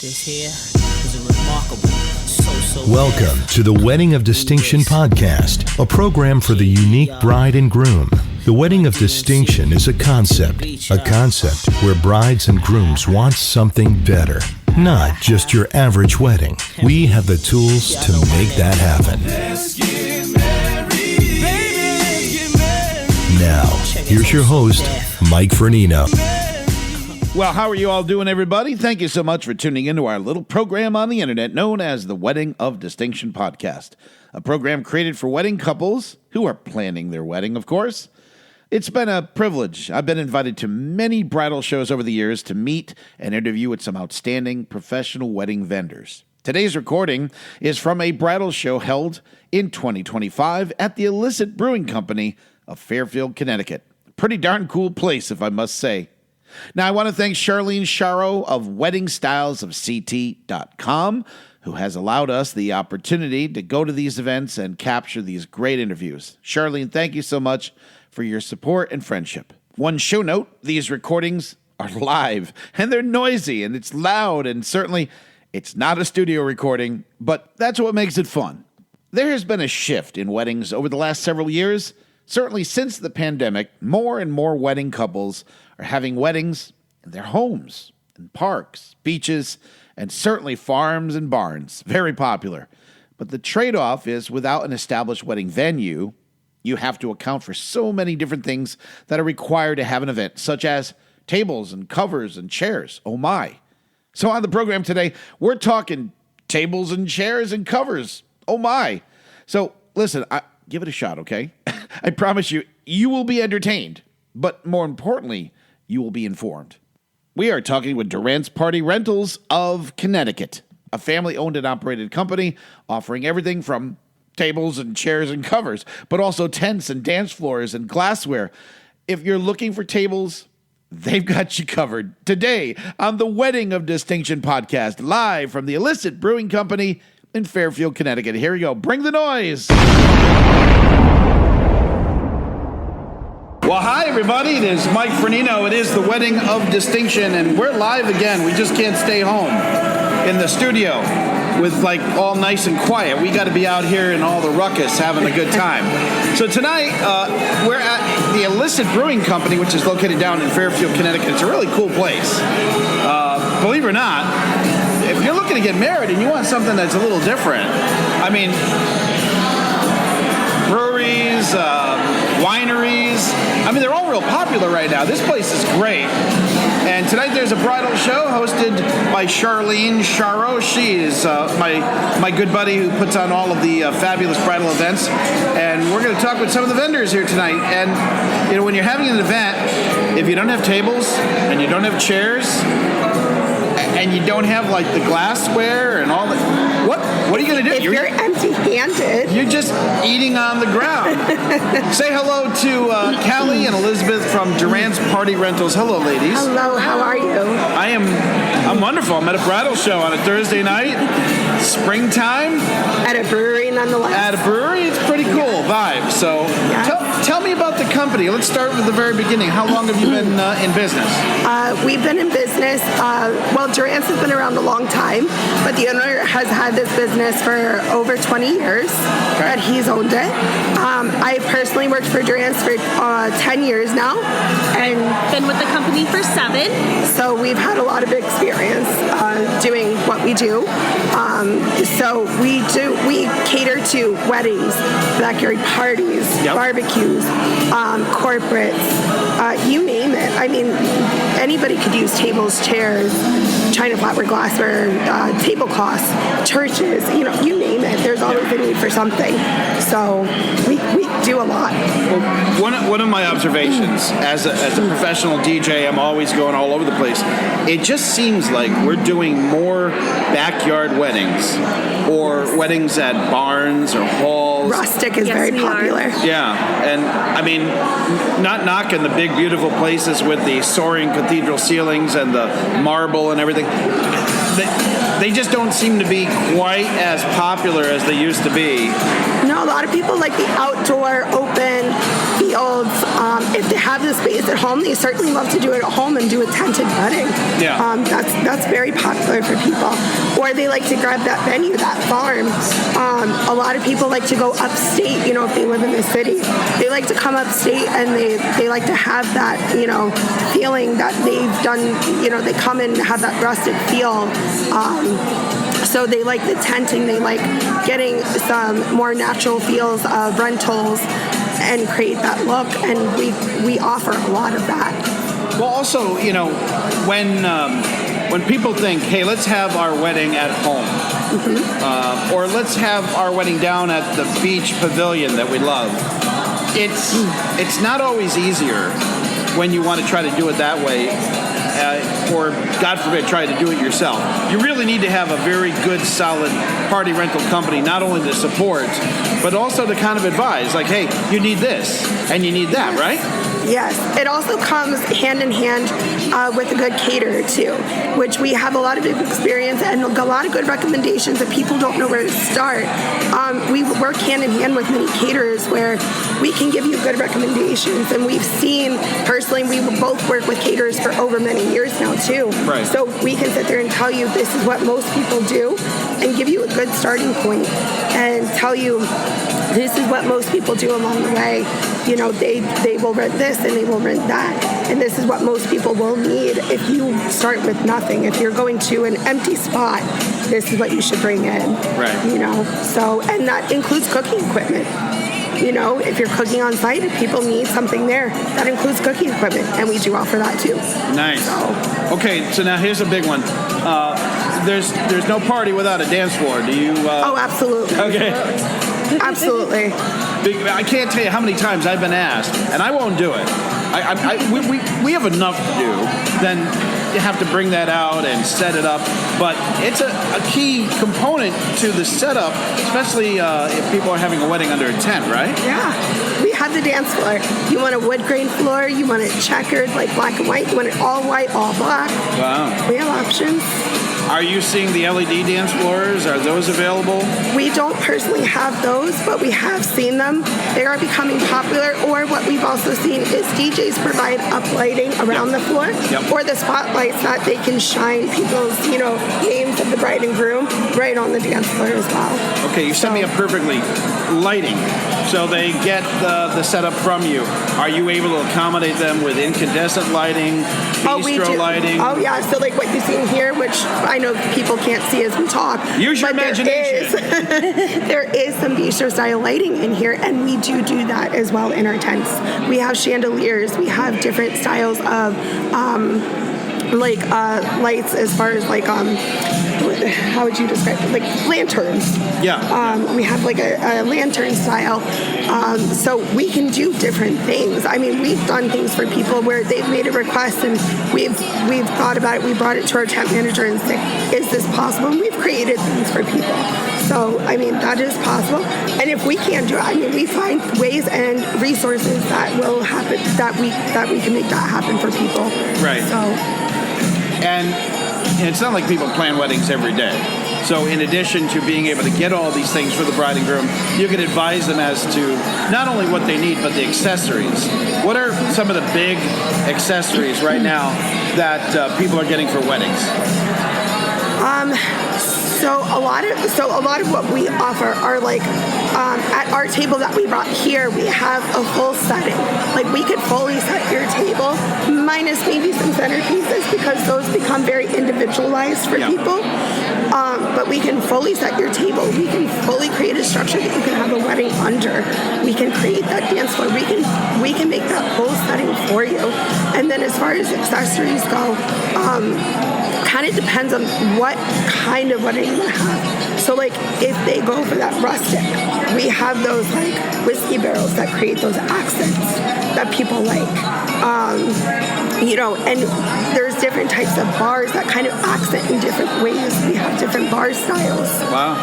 This here is a remarkable, Welcome to the Wedding of Distinction podcast, a program for the unique bride and groom. The Wedding of Distinction is a concept where brides and grooms want something better. Not just your average wedding. We have the tools to make that happen. Now, here's your host, Mike Fernino. Well, how are you all doing, everybody? Thank you so much for tuning into our little program on the internet known as the Wedding of Distinction podcast, a program created for wedding couples who are planning their wedding, of course. It's been a privilege. I've been invited to many bridal shows over the years to meet and interview with some outstanding professional wedding vendors. Today's recording is from a bridal show held in 2025 at the Elicit Brewing Company of Fairfield, Connecticut. Pretty darn cool place, if I must say. Now, I want to thank Charlene Sharo of WeddingStylesOfCT.com, who has allowed us the opportunity to go to these events and capture these great interviews. Charlene, thank you so much for your support and friendship. One show note, these recordings are live, and they're noisy, and it's loud, and certainly it's not a studio recording, but that's what makes it fun. There has been a shift in weddings over the last several years. Certainly since the pandemic, more and more wedding couples are having weddings in their homes, in parks, beaches, and certainly farms and barns. Very popular. But the trade-off is without an established wedding venue, you have to account for so many different things that are required to have an event, such as tables and covers and chairs. Oh my. So on the program today, we're talking tables and chairs and covers. Oh my. So listen, give it a shot, okay? I promise you, you will be entertained, but more importantly, you will be informed. We are talking with Durants Party Rentals of Connecticut, a family-owned and operated company offering everything from tables and chairs and covers, but also tents and dance floors and glassware. If you're looking for tables, they've got you covered. Today on the Wedding of Distinction podcast, live from the Elicit Brewing Company in Fairfield, Connecticut. Here we go. Bring the noise. Well, hi, everybody. It is Mike Fernino. It is the Wedding of Distinction, and we're live again. We just can't stay home in the studio with, like, all nice and quiet. We got to be out here in all the ruckus having a good time. So tonight, we're at the Elicit Brewing Company, which is located down in Fairfield, Connecticut. It's a really cool place. Believe it or not, if you're looking to get married and you want something that's a little different, I mean, breweries, wineries, I mean, they're all real popular right now. This place is great. And tonight there's a bridal show hosted by Charlene Sharo. She is my good buddy who puts on all of the fabulous bridal events. And we're going to talk with some of the vendors here tonight. And, you know, when you're having an event, if you don't have tables and you don't have chairs and you don't have, like, the glassware and all that, what are you going to do? If you're empty-handed. You're just eating on the ground. Say hello to Callie and Elizabeth from Durants Party Rentals. Hello, ladies. Hello, how are you? I'm wonderful. I'm at a bridal show on a Thursday night. Springtime. At a brewery, nonetheless. At a brewery, it's pretty cool vibe. So tell me about the company. Let's start with the very beginning. How long have you been in business? We've been in business, Durants has been around a long time, but the owner has had this business for over 20 years that he's owned it. I personally worked for Durants for 10 years now. And been with the company for 7. So we've had a lot of experience doing what we do. So we cater to weddings, backyard parties, barbecues, corporates, you name it. I mean, anybody could use tables, chairs, china, flatware, glassware, tablecloths, churches, you name it. There's always a need for something. So we do a lot. Well, one of my observations as a professional DJ, I'm always going all over the place. It just seems like we're doing more backyard weddings or weddings at barns or halls. Rustic is very popular. Yeah, and I mean, not knocking the big, beautiful places with the soaring cathedral ceilings and the marble and everything. They just don't seem to be quite as popular as they used to be. No, a lot of people like the outdoor, open fields, If they have the space at home, they certainly love to do it at home and do a tented wedding. Yeah. That's very popular for people. Or they like to grab that venue, that farm. A lot of people like to go upstate, if they live in the city. They like to come upstate and they like to have that, feeling that they've done, they come in and have that rustic feel. So they like the tenting, they like getting some more natural feels of rentals and create that look, and we offer a lot of that. Well, also, when people think, hey, let's have our wedding at home, or let's have our wedding down at the beach pavilion that we love, it's not always easier when you want to try to do it that way. Or, God forbid, try to do it yourself. You really need to have a very good, solid party rental company, not only to support, but also to kind of advise, like, hey, you need this, and you need that, right? Yes. It also comes hand in hand with a good caterer, too, which we have a lot of experience and a lot of good recommendations that people don't know where to start. We work hand in hand with many caterers where we can give you good recommendations, and we've seen, personally, we both work with caterers for over many years now, too. Right. So we can sit there and tell you this is what most people do and give you a good starting point and tell you this is what most people do along the way. They will rent this and they will rent that. And this is what most people will need if you start with nothing. If you're going to an empty spot, this is what you should bring in. Right. And that includes cooking equipment. If you're cooking on site, if people need something there, that includes cooking equipment, and we do offer that too. Nice. Okay, so now here's a big one. There's no party without a dance floor. Do you? Oh, absolutely. Okay. Absolutely. I can't tell you how many times I've been asked, and I won't do it. We have enough to do than you have to bring that out and set it up. But it's a key component to the setup, especially if people are having a wedding under a tent, right? Yeah. We have the dance floor. You want a wood grain floor, you want it checkered, like black and white, you want it all white, all black. Wow. We have options. Are you seeing the LED dance floors? Are those available? We don't personally have those, but we have seen them. They are becoming popular, or what we've also seen is DJs provide uplighting around the floor, or the spotlights that they can shine people's, names of the bride and groom right on the dance floor as well. Okay, you set me up perfectly. Lighting. So they get the setup from you. Are you able to accommodate them with incandescent lighting, bistro lighting? Oh, yeah. So like what you see in here, which I know people can't see as we talk. Use your imagination. There is some bistro style lighting in here, and we do that as well in our tents. We have chandeliers. We have different styles of lights as far as how would you describe it? Like lanterns. Yeah. We have like a lantern style. So we can do different things. I mean, we've done things for people where they've made a request and we've thought about it. We brought it to our tent manager and said, is this possible? And we've created things for people. So, I mean, that is possible. And if we can't do it, we find ways and resources that will happen, that we can make that happen for people. Right. And it's not like people plan weddings every day. So in addition to being able to get all these things for the bride and groom, you can advise them as to not only what they need, but the accessories. What are some of the big accessories right now that people are getting for weddings? So a lot of what we offer are at our table that we brought here, we have a full setting. Like we could fully set your table, minus maybe some centerpieces because those become very individualized for people. But we can fully set your table. We can fully create a structure that you can have a wedding under. We can create that dance floor. We can make that whole setting for you. And then as far as accessories go, kind of depends on what kind of wedding you want to have. So if they go for that rustic, we have those whiskey barrels that create those accents that people like. And there's different types of bars that kind of accent in different ways. We have different bar styles. Wow.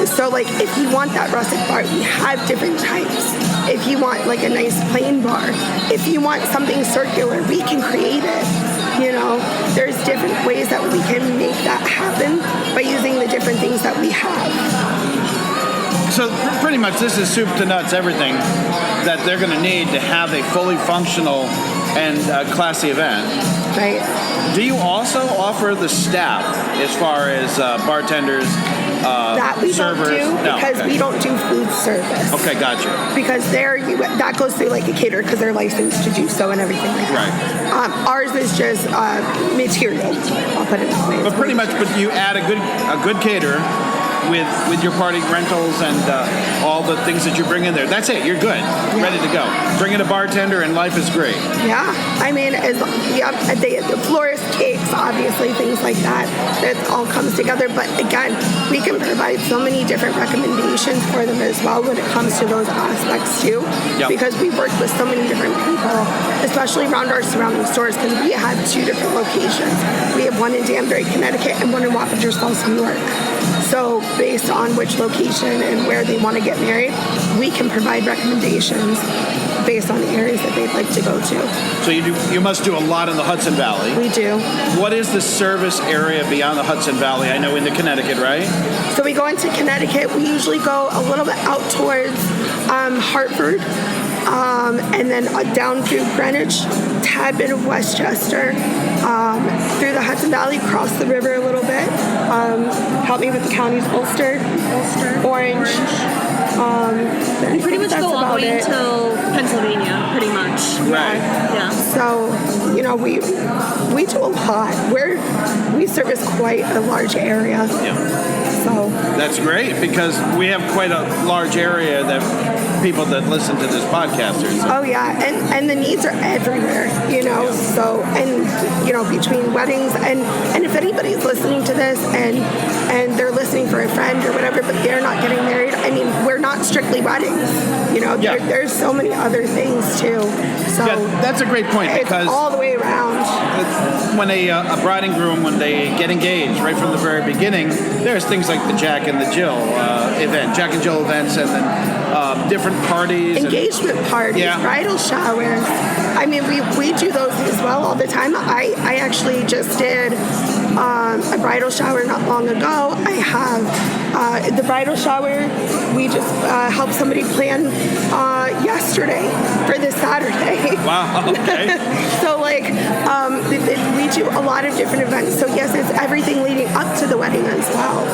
So if you want that rustic bar, we have different types. If you want a nice plain bar, if you want something circular, we can create it. There's different ways that we can make that happen by using the different things that we have. So pretty much this is soup to nuts, everything that they're going to need to have a fully functional and classy event. Right. Do you also offer the staff as far as bartenders, That we servers? don't do because we don't do food service. Okay, gotcha. Because that goes through like a caterer because they're licensed to do so and everything like that. Right. Ours is just material. I'll put it that way. But pretty much, but you add a good caterer with your party rentals and all the things that you bring in there. That's it. You're good. Ready to go. Bring in a bartender and life is great. Yeah. I mean, the florist cakes, obviously, things like that. That all comes together. But again, we can provide so many different recommendations for them as well when it comes to those aspects too. Yep. Because we've worked with so many different people, especially around our surrounding stores, because we have 2 different locations. We have one in Danbury, Connecticut, and one in Wappingers Falls, New York. So based on which location and where they want to get married, we can provide recommendations based on the areas that they'd like to go to. So you must do a lot in the Hudson Valley. We do. What is the service area beyond the Hudson Valley? I know into Connecticut, right? So we go into Connecticut. We usually go a little bit out towards Hartford, and then down through Greenwich, tad bit of Westchester, through the Hudson Valley, across the river a little bit. Help me with the counties: Ulster, Orange. We pretty much go all the way until Pennsylvania, pretty much. Right. Yeah. So, we do a lot. We service quite a large area. Yeah. So That's great because we have quite a large area that people that listen to this podcast are. So. Oh yeah, and the needs are everywhere, So between weddings and if anybody's listening to this and they're listening for a friend or whatever, but they're not getting married. I mean, we're not strictly weddings. There's so many other things too. So yeah, that's a great point because it's all the way around. When a bride and groom, when they get engaged right from the very beginning, there's things like the Jack and the Jill event, Jack and Jill events, and then different parties. Engagement parties, bridal showers. I mean, we do those as well all the time. I actually just did a bridal shower not long ago. I have the bridal shower. We just helped somebody plan yesterday for this Saturday. Wow, okay. So we do a lot of different events. So yes, it's everything leading up to the wedding as well.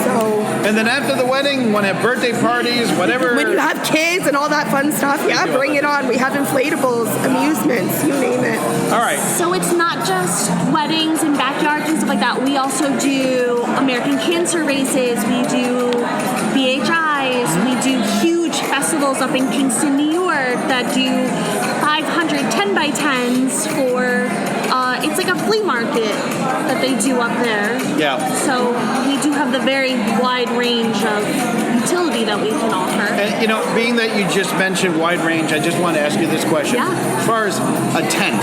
So. And then after the wedding, want to have birthday parties, whatever. When you have kids and all that fun stuff, bring it on. We have inflatables, amusements, you name it. All right. So it's not just weddings and backyards and stuff like that. We also do American Cancer races. We do BHIs. We do huge festivals up in Kingston, New York that do 500 10x10s for, it's like a flea market that they do up there. Yeah. So we do have the very wide range of utility that we can offer. And, being that you just mentioned wide range, I just want to ask you this question. Yeah. As far as a tent,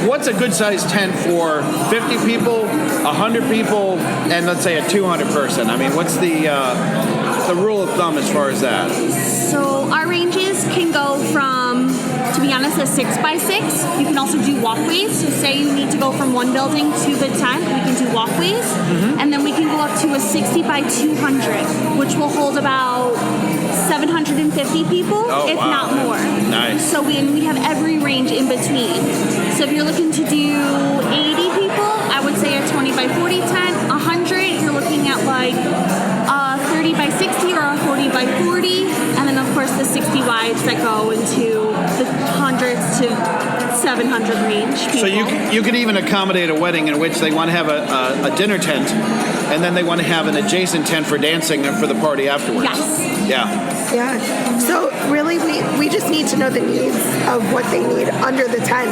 what's a good sized tent for 50 people, 100 people, and let's say a 200 person? I mean, what's the rule of thumb as far as that? So our ranges can go from, to be honest, a 6x6. You can also do walkways. So say you need to go from one building to the tent, we can do walkways. Mm-hmm. And then we can go up to a 60x200, which will hold about 750 people, if not more. Nice. So we have every range in between. So if you're looking to do 80 people, I would say a 20x40 tent. 100, you're looking at like a 30x60 or a 40x40. And then, of course, the 60 wides that go into the hundreds to 700 range people. So you could even accommodate a wedding in which they want to have a dinner tent, and then they want to have an adjacent tent for dancing and for the party afterwards. Yes. Yeah. So really, we just need to know the needs of what they need under the tent.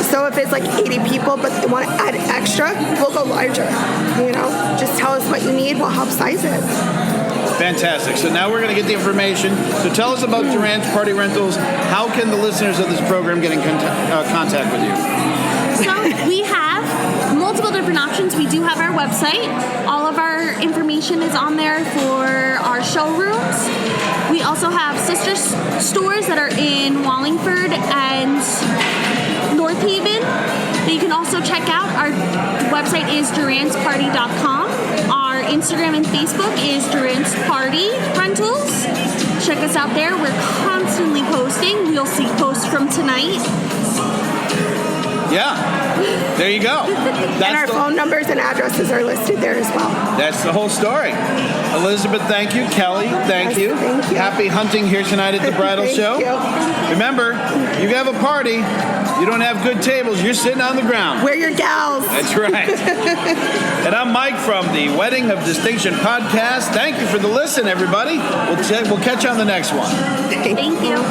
So if it's like 80 people, but they want to add extra, we'll go larger. Just tell us what you need. We'll help size it. Fantastic. So now we're going to get the information. So tell us about Durants Party Rentals. How can the listeners of this program get in contact with you? So we have multiple different options. We do have our website. All of our information is on there for our showrooms. We also have sister stores that are in Wallingford and North Haven that you can also check out. Our website is durantsparty.com. Our Instagram and Facebook is Durants Party Rentals. Check us out there. We're constantly posting. You'll see posts from tonight. Yeah, there you go. And our phone numbers and addresses are listed there as well. That's the whole story. Elizabeth, thank you. Kelly, thank you. Thank you. Happy hunting here tonight at the Bridal Thank Show. you. Remember, you have a party, you don't have good tables, you're sitting on the ground. We're your gals. That's right. And I'm Mike from the Wedding of Distinction podcast. Thank you for the listen, everybody. We'll catch you on the next one. Thank you.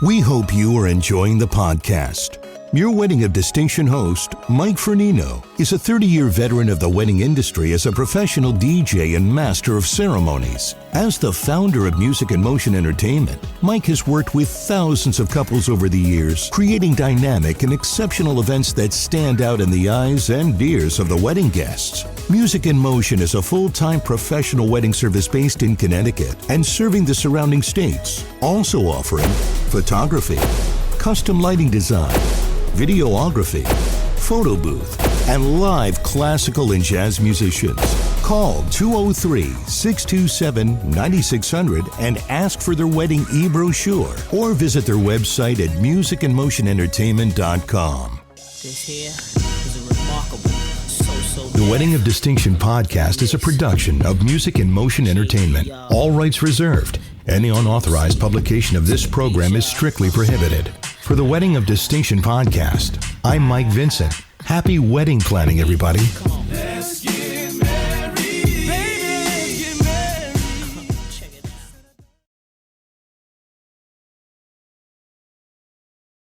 We hope you are enjoying the podcast. Your Wedding of Distinction host, Mike Fernino, is a 30-year veteran of the wedding industry as a professional DJ and master of ceremonies. As the founder of Music in Motion Entertainment, Mike has worked with thousands of couples over the years, creating dynamic and exceptional events that stand out in the eyes and ears of the wedding guests. Music in Motion is a full-time professional wedding service based in Connecticut and serving the surrounding states, also offering photography, custom lighting design, videography, photo booth, and live classical and jazz musicians. Call 203-627-9600 and ask for their wedding e-brochure or visit their website at musicinmotionentertainment.com. This here is a remarkable, The Wedding of Distinction podcast is a production of Music in Motion Entertainment. All rights reserved. Any unauthorized publication of this program is strictly prohibited. For the Wedding of Distinction podcast, I'm Mike Vincent. Happy wedding planning, everybody. Let's get